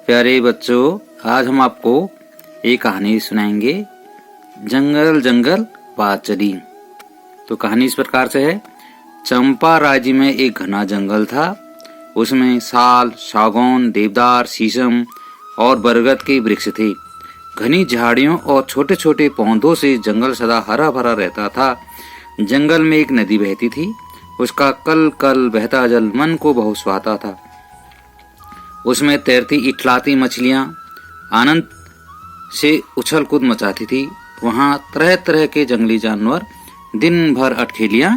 प्यारे बच्चों, आज हम आपको एक कहानी सुनाएंगे। जंगल जंगल बात चली। तो कहानी इस प्रकार से है। चंपा राज्य में एक घना जंगल था। उसमें साल, सागौन, देवदार, शीशम और बरगद के वृक्ष थे। घनी झाड़ियों और छोटे छोटे पौधों से जंगल सदा हरा भरा रहता था। जंगल में एक नदी बहती थी। उसका कल कल बहता जल मन को बहुत सुहाता था। उसमें तैरती इठलाती मछलियां आनंद से उछल कूद मचाती थी। वहां तरह तरह के जंगली जानवर दिन भर अटखेलियां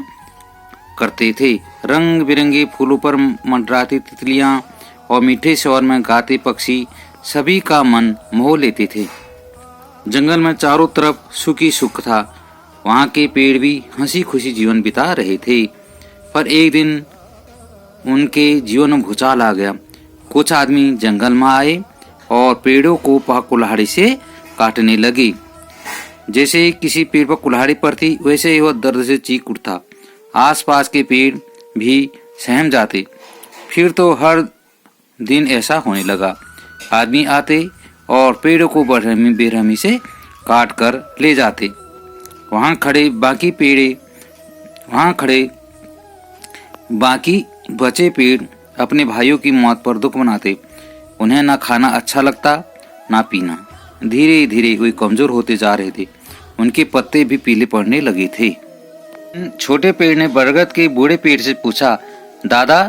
करते थे। रंग बिरंगे फूलों पर मंडराती तितलियां और मीठे शोर में गाते पक्षी सभी का मन मोह लेते थे। जंगल में चारों तरफ सुख ही सुख था। वहां के पेड़ भी हंसी खुशी जीवन बिता रहे थे। पर एक दिन उनके जीवन में भूचाल आ गया। कुछ आदमी जंगल में आए और पेड़ों को कुल्हाड़ी से काटने लगे। जैसे किसी पेड़ पर कुल्हाड़ी पड़ती, वैसे ही वह दर्द से चीख उठता। आसपास के पेड़ भी सहम जाते। फिर तो हर दिन ऐसा होने लगा। आदमी आते और पेड़ों को बेरहमी से काट कर ले जाते। वहां खड़े बाकी बचे पेड़ अपने भाइयों की मौत पर दुख मनाते। उन्हें ना खाना अच्छा लगता, ना पीना। धीरे धीरे वे कमजोर होते जा रहे थे। उनके पत्ते भी पीले पड़ने लगे थे। छोटे पेड़ ने बरगद के बूढ़े पेड़ से पूछा, दादा,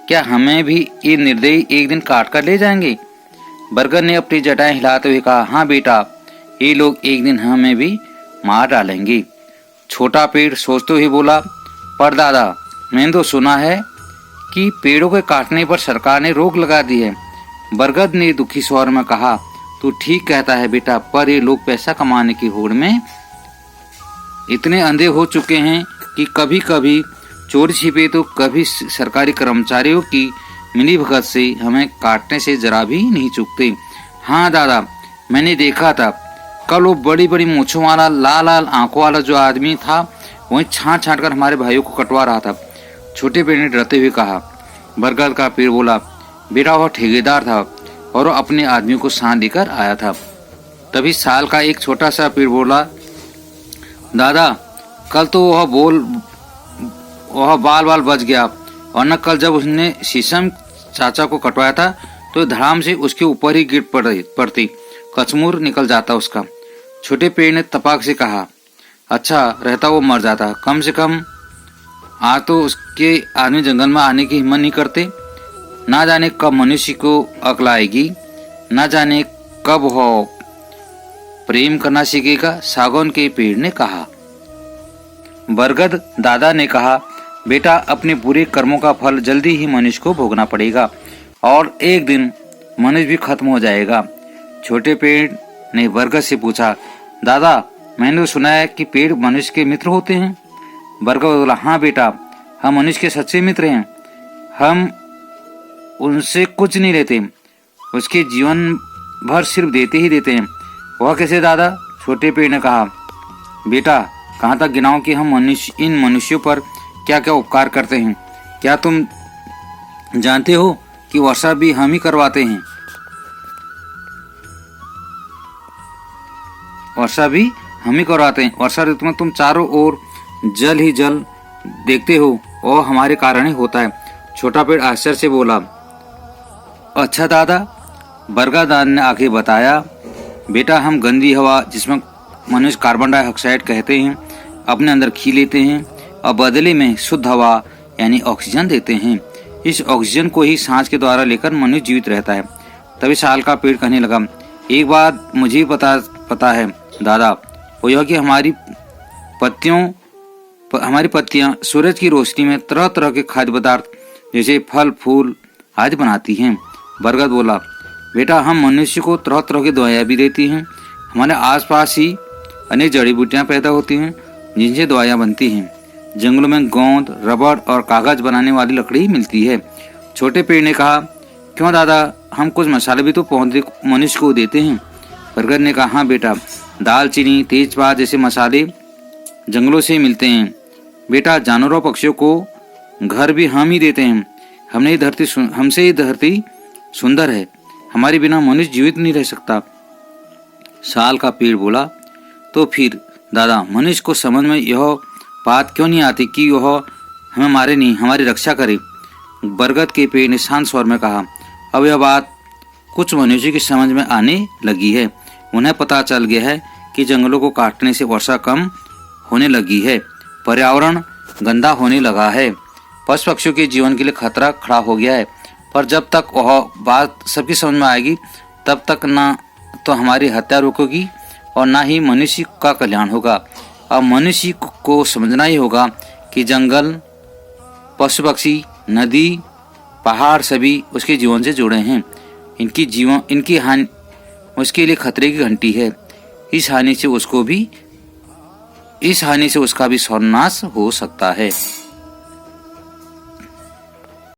क्या हमें भी ये निर्दयी एक दिन काट कर ले जाएंगे? बरगद ने अपनी जटाएं हिलाते हुए कहा, हाँ बेटा, ये लोग एक दिन हमें भी मार डालेंगे। छोटा पेड़ सोचते हुए बोला, पर दादा, मैंने तो सुना है कि पेड़ों के काटने पर सरकार ने रोक लगा दी है। बरगद ने दुखी स्वर में कहा, तू ठीक कहता है बेटा, पर ये लोग पैसा कमाने की होड़ में इतने अंधे हो चुके हैं कि कभी कभी चोरी छिपे तो कभी सरकारी कर्मचारियों की मिलीभगत से हमें काटने से जरा भी नहीं चूकते। हाँ दादा, मैंने देखा था कल वो बड़ी बड़ी मूंछों वाला लाल लाल आंखों वाला जो आदमी था, वही छांट छांट कर हमारे भाइयों को कटवा रहा था। छोटे पेड़ ने डरते हुए कहा। बरगद का पेड़ बोला, बेटा, वह ठेकेदार था और वो अपने आदमियों को साथ लेकर आया था। तभी साल का एक छोटा सा पेड़ बोला, दादा, कल तो वह बाल बाल बच गया, और न कल जब उसने शीशम चाचा को कटवाया था तो धड़ाम से उसके ऊपर ही गिर पड़ती, कचमूर निकल जाता उसका। छोटे पेड़ ने तपाक से कहा, अच्छा रहता वो मर जाता, कम से कम आज तो उसके आदमी जंगल में आने की हिम्मत नहीं करते। ना जाने कब मनुष्य को अक्ल आएगी, ना जाने कब वो प्रेम करना सीखेगा। सागौन के पेड़ ने कहा। बरगद दादा ने कहा, बेटा, अपने बुरे कर्मों का फल जल्दी ही मनुष्य को भोगना पड़ेगा और एक दिन मनुष्य भी खत्म हो जाएगा। छोटे पेड़ ने बरगद से पूछा, दादा, मैंने सुना है कि पेड़ मनुष्य के मित्र होते हैं। बरगद बोला, हाँ बेटा, हम मनुष्य के सच्चे मित्र हैं। हम उनसे कुछ नहीं लेते, उसके जीवन भर सिर्फ देते ही देते हैं। वह कैसे दादा? छोटे पेड़ ने कहा, बेटा, कहाँ तक गिनाऊं कि हम इन मनुष्यों पर क्या क्या उपकार करते हैं। क्या तुम जानते हो कि वर्षा भी हम ही करवाते हैं? वर्षा ऋतु में तुम चारों ओर जल ही जल देखते हो और हमारे कारण ही होता है। छोटा पेड़ आश्चर्य से बोला, अच्छा दादा? बरगद ने आगे बताया, बेटा, हम गंदी हवा, जिसमें मनुष्य कार्बन डाइऑक्साइड कहते हैं, अपने अंदर खी लेते हैं और बदले में शुद्ध हवा यानी ऑक्सीजन देते हैं। इस ऑक्सीजन को ही सांस के द्वारा लेकर मनुष्य जीवित रहता है। तभी साल का पेड़ कहने लगा, एक बात मुझे पता है दादा, वो यह कि हमारी पत्तियां सूरज की रोशनी में तरह तरह के खाद्य पदार्थ जैसे फल फूल आदि बनाती हैं। बरगद बोला, बेटा, हम मनुष्य को तरह तरह की दवाइयाँ भी देती हैं। हमारे आसपास ही अनेक जड़ी बूटियाँ पैदा होती हैं जिनसे दवाइयाँ बनती हैं। जंगलों में गोंद, रबड़ और कागज बनाने वाली लकड़ी मिलती है। छोटे पेड़ ने कहा, क्यों दादा, हम कुछ मसाले भी तो पौधे मनुष्य को देते हैं। बरगद ने कहा, हाँ बेटा, दालचीनी, तेजपात जैसे मसाले जंगलों से मिलते हैं। बेटा, जानवरों पक्षियों को घर भी हम ही देते हैं। हमसे ये धरती सुंदर है, हमारे बिना मनुष्य जीवित नहीं रह सकता। साल का पेड़ बोला, तो फिर दादा मनुष्य को समझ में यह बात क्यों नहीं आती कि वह हमें मारे नहीं, हमारी रक्षा करे। बरगद के पेड़ ने शांत स्वर में कहा, अब यह बात कुछ मनुष्य की समझ में आने लगी है। उन्हें पता चल गया है कि जंगलों को काटने से वर्षा कम होने लगी है, पर्यावरण गंदा होने लगा है, पशु पक्षियों के जीवन के लिए खतरा खड़ा हो गया है। पर जब तक वह बात सबकी समझ में आएगी तब तक ना तो हमारी हत्या रुकेगी और ना ही मनुष्य का कल्याण होगा। अब मनुष्य को समझना ही होगा कि जंगल, पशु पक्षी, नदी, पहाड़ सभी उसके जीवन से जुड़े हैं। इनकी हानि उसके लिए खतरे की घंटी है। इस हानि से उसका भी सर्वनाश हो सकता है।